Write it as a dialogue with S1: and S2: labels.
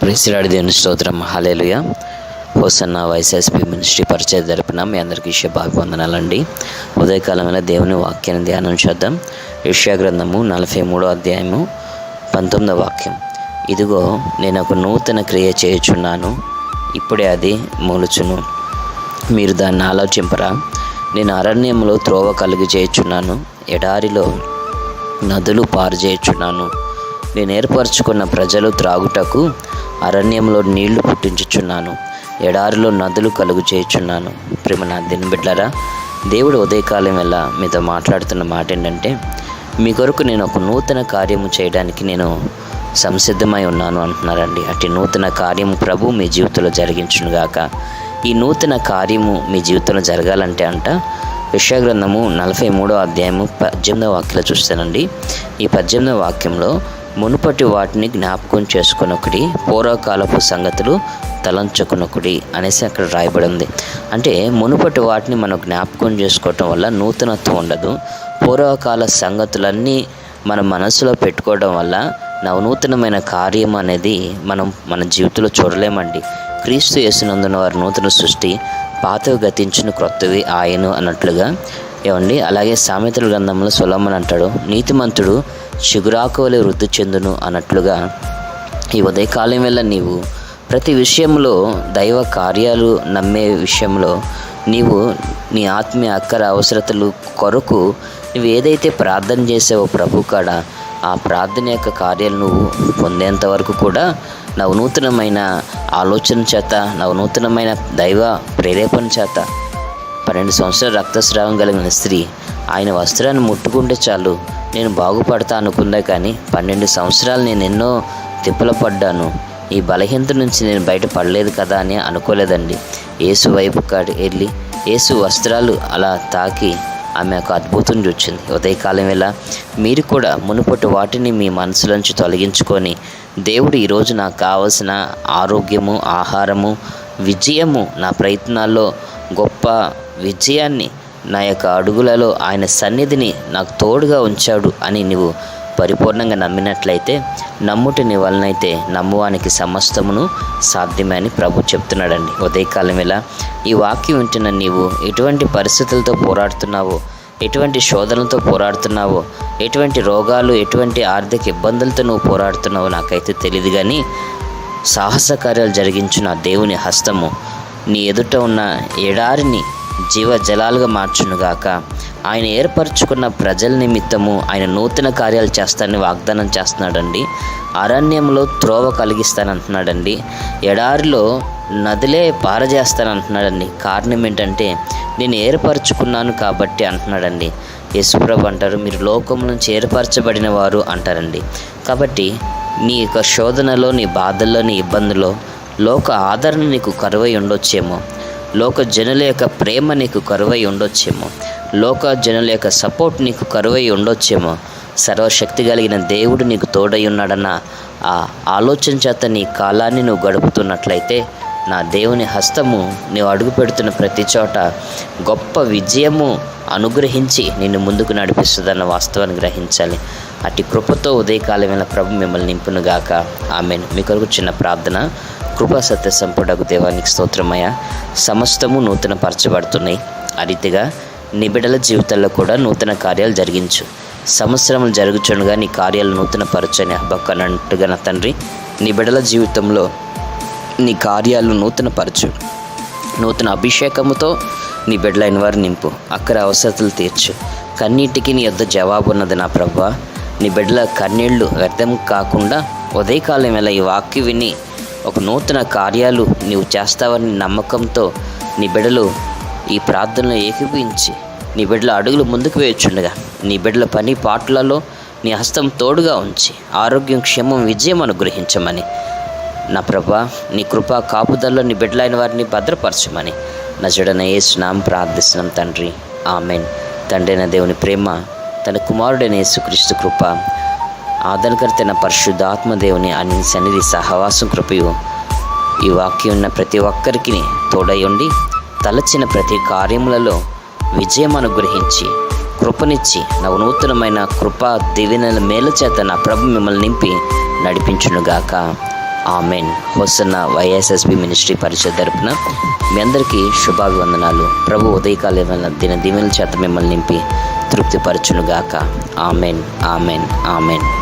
S1: Praise దేవుని స్తోత్రం. హల్లెలూయా. Hosanna వైఎస్ఎస్పీ ministry పరిచయం జరిపిన మీ అందరికీ శుభాభివందనాలండి. ఉదయకాలమైన దేవుని వాక్యాన్ని ధ్యానం చేద్దాం. యెషయా గ్రంథము 43వ అధ్యాయము 19వ వాక్యం. ఇదిగో నేను ఒక నూతన క్రియ చేయుచున్నాను, ఇప్పుడే అది మూలుచును, మీరు దాన్ని ఆలోచింపరా? నేను అరణ్యంలో త్రోవ కలుగు చేయుచున్నాను, ఎడారిలో నదులు పారు చేయుచున్నాను. నేను ఏర్పరచుకున్న ప్రజలు త్రాగుటకు అరణ్యంలో నీళ్లు పుట్టించుచున్నాను, ఎడారిలో నదులు కలుగు చేయుచున్నాను. ప్రేమ దీని బిడ్డలారా, దేవుడు ఉదయకాలం వేళ మీతో మాట్లాడుతున్న మాట ఏంటంటే, మీ కొరకు నేను ఒక నూతన కార్యము చేయడానికి నేను సంసిద్ధమై ఉన్నాను అంటున్నారండి. అట్టి నూతన కార్యము ప్రభు మీ జీవితంలో జరిగించునుగాక. ఈ నూతన కార్యము మీ జీవితంలో జరగాలంటే యెషయా గ్రంథము 43వ అధ్యాయము 18వ వాక్యంలో చూస్తానండి. ఈ 18వ వాక్యంలో మునుపటి వాటిని జ్ఞాపకం చేసుకొనొకటి, పూర్వకాలపు సంగతులు తలంచుకొనొకటి అనేసి అక్కడ రాయబడి ఉంది. అంటే మునుపటి వాటిని మనం జ్ఞాపకం చేసుకోవటం వల్ల నూతనత్వం ఉండదు. పూర్వకాల సంగతులన్నీ మన మనసులో పెట్టుకోవడం వల్ల నవనూతనమైన కార్యం అనేది మనం మన జీవితంలో చూడలేమండి. క్రీస్తు యేసునందున వారు నూతన సృష్టి, పాతవి గతించును, క్రొత్తవి ఆయను అన్నట్లుగా ఏమండి. అలాగే సామెతల గ్రంథంలో సొలొమోను అంటాడు, నీతిమంతుడు చిగురాకు వలె వృద్ధి చెందును అన్నట్లుగా ఈ ఉదయకాలం వల్ల నీవు ప్రతి విషయంలో దైవ కార్యాలు నమ్మే విషయంలో నీవు నీ ఆత్మీయ అక్కర అవసరతలు కొరకు నువ్వు ఏదైతే ప్రార్థన చేసావో ప్రభు కాడ, ఆ ప్రార్థన యొక్క కార్యాలు నువ్వు పొందేంత వరకు కూడా నవనూతనమైన ఆలోచన చేత, నవనూతనమైన దైవ ప్రేరేపణ చేత 12 సంవత్సరాల రక్తస్రావం కలిగిన స్త్రీ ఆయన వస్త్రాన్ని ముట్టుకుంటే చాలు నేను బాగుపడతా అనుకుందా, కానీ 12 సంవత్సరాలు నేను ఎన్నో తిప్పలు పడ్డాను, ఈ బలహీనత నుంచి నేను బయటపడలేదు కదా అని అనుకోలేదండి. యేసు వైపు కాడి వెళ్ళి యేసు వస్త్రాలు అలా తాకి ఆమె ఒక అద్భుతం చూచింది. ఉదయకాలం వేళ మీరు కూడా మునుపటి వాటిని మీ మనసులోంచి తొలగించుకొని, దేవుడు ఈరోజు నాకు కావలసిన ఆరోగ్యము, ఆహారము, విజయము, నా ప్రయత్నాల్లో గొప్ప విజయాన్ని, నా యొక్క అడుగులలో ఆయన సన్నిధిని నాకు తోడుగా ఉంచాడు అని నువ్వు పరిపూర్ణంగా నమ్మినట్లయితే, నమ్ముటి నీ వలనైతే నమ్మువానికి సమస్తమును సాధ్యమే అని ప్రభు చెప్తున్నాడండి. ఉదయకాలం వేళ ఈ వాక్యం వింటున్న నీవు ఎటువంటి పరిస్థితులతో పోరాడుతున్నావో, ఎటువంటి శోధనలతో పోరాడుతున్నావో, ఎటువంటి రోగాలు, ఎటువంటి ఆర్థిక ఇబ్బందులతో నువ్వు పోరాడుతున్నావో నాకైతే తెలియదు, కానీ సాహస కార్యాలు జరిగించిన దేవుని హస్తము నీ ఎదుట ఉన్న ఎడారిని జీవజలాలుగా మార్చునుగాక. ఆయన ఏర్పరచుకున్న ప్రజల నిమిత్తము ఆయన నూతన కార్యాలు చేస్తానని వాగ్దానం చేస్తున్నాడండి. అరణ్యంలో త్రోవ కలిగిస్తానంటున్నాడండి, ఎడారిలో నదులే పారజేస్తానంటున్నాడండి. కారణం ఏంటంటే నేను ఏర్పరచుకున్నాను కాబట్టి అంటున్నాడండి. యేసుప్రభు అంటారు, మీరు లోకం నుంచి ఏర్పరచబడిన వారు అంటారండి. కాబట్టి నీ యొక్క శోధనలో, నీ బాధల్లో, నీ ఇబ్బందుల్లో లోక ఆదరణ నీకు కరువై ఉండొచ్చేమో, లోక జనుల యొక్క ప్రేమ నీకు కరువై ఉండొచ్చేమో, లోక జనుల యొక్క సపోర్ట్ నీకు కరువై ఉండొచ్చేమో. సర్వశక్తి కలిగిన దేవుడు నీకు తోడై ఉన్నాడన్న ఆ ఆలోచన చేత నీ కాలాన్ని నువ్వు గడుపుతున్నట్లయితే, నా దేవుని హస్తము నువ్వు అడుగు పెడుతున్న ప్రతి చోట గొప్ప విజయము అనుగ్రహించి నిన్ను ముందుకు నడిపిస్తుందన్న వాస్తవాన్ని గ్రహించాలి. అట్టి కృపతో ఉదయకాలం వేళ ప్రభు మిమ్మల్ని నింపునుగాక. ఆమేన్. మీ కొరకు చిన్న ప్రార్థన. కృపా సత్య సంపూర్ణకు దేవానికి స్తోత్రమయ్యా. సమస్తము నూతన పరచబడుతున్నాయి. ఆ రీతిగా నీ బిడ్డల జీవితాల్లో కూడా నూతన కార్యాలు జరిగించు. సంవత్సరములు జరుగుచుండగా నీ కార్యాలు నూతన పరచని అన్నట్టుగా నా తండ్రి, నీ బిడ్డల జీవితంలో నీ కార్యాలు నూతన పరచు. నూతన అభిషేకముతో నీ బిడ్డలైన వారు నింపు. అక్కర అవసరతలు తీర్చు. కన్నీటికి నీ యొద్ద జవాబు ఉన్నది నా ప్రభువా. నీ బిడ్డల కన్నీళ్లు వ్యర్థం కాకుండా ఉదయకాలం వేళ ఈ వాక్యం విని ఒక నూతన కార్యాలు నీవు చేస్తావని నమ్మకంతో నీ బిడ్డలు ఈ ప్రార్థనలో ఏకీభవించి నీ బిడ్డల అడుగులు ముందుకు వేయచుండగా, నీ బిడ్డల పని పాటలలో నీ హస్తం తోడుగా ఉంచి ఆరోగ్యం, క్షేమం, విజయం అనుగ్రహించమని నా ప్రభా, నీ కృపా కాపుదల్లో నీ బిడ్డలైన వారిని భద్రపరచమని నజరుడైన యేసు నామమున ప్రార్థిస్తున్నాం తండ్రి. ఆమేన్. తండ్రైన దేవుని ప్రేమ, తన కుమారుడైన యేసుక్రీస్తు కృప, ఆదరణకర్తైన పరిశుద్ధాత్మ దేవుని అన్ని సన్నిధి సహవాసం కృపయు ఈ వాక్యం ఉన్న ప్రతి ఒక్కరికి తోడై ఉండి తలచిన ప్రతి కార్యములలో విజయం అనుగ్రహించి కృపనిచ్చి నవనూతనమైన కృపా దీవెనల మేలు చేత నా ప్రభు మిమ్మల్ని నింపి నడిపించునుగాక. ఆమెన్. హోసన్న వైఎస్ఎస్బి మినిస్ట్రీ పరిచయ తరపున మీ అందరికీ శుభాభివందనాలు. ప్రభు ఉదయకాల దిన దీవెనల చేత మిమ్మల్ని నింపి తృప్తిపరచునుగాక. Amen, amen, amen.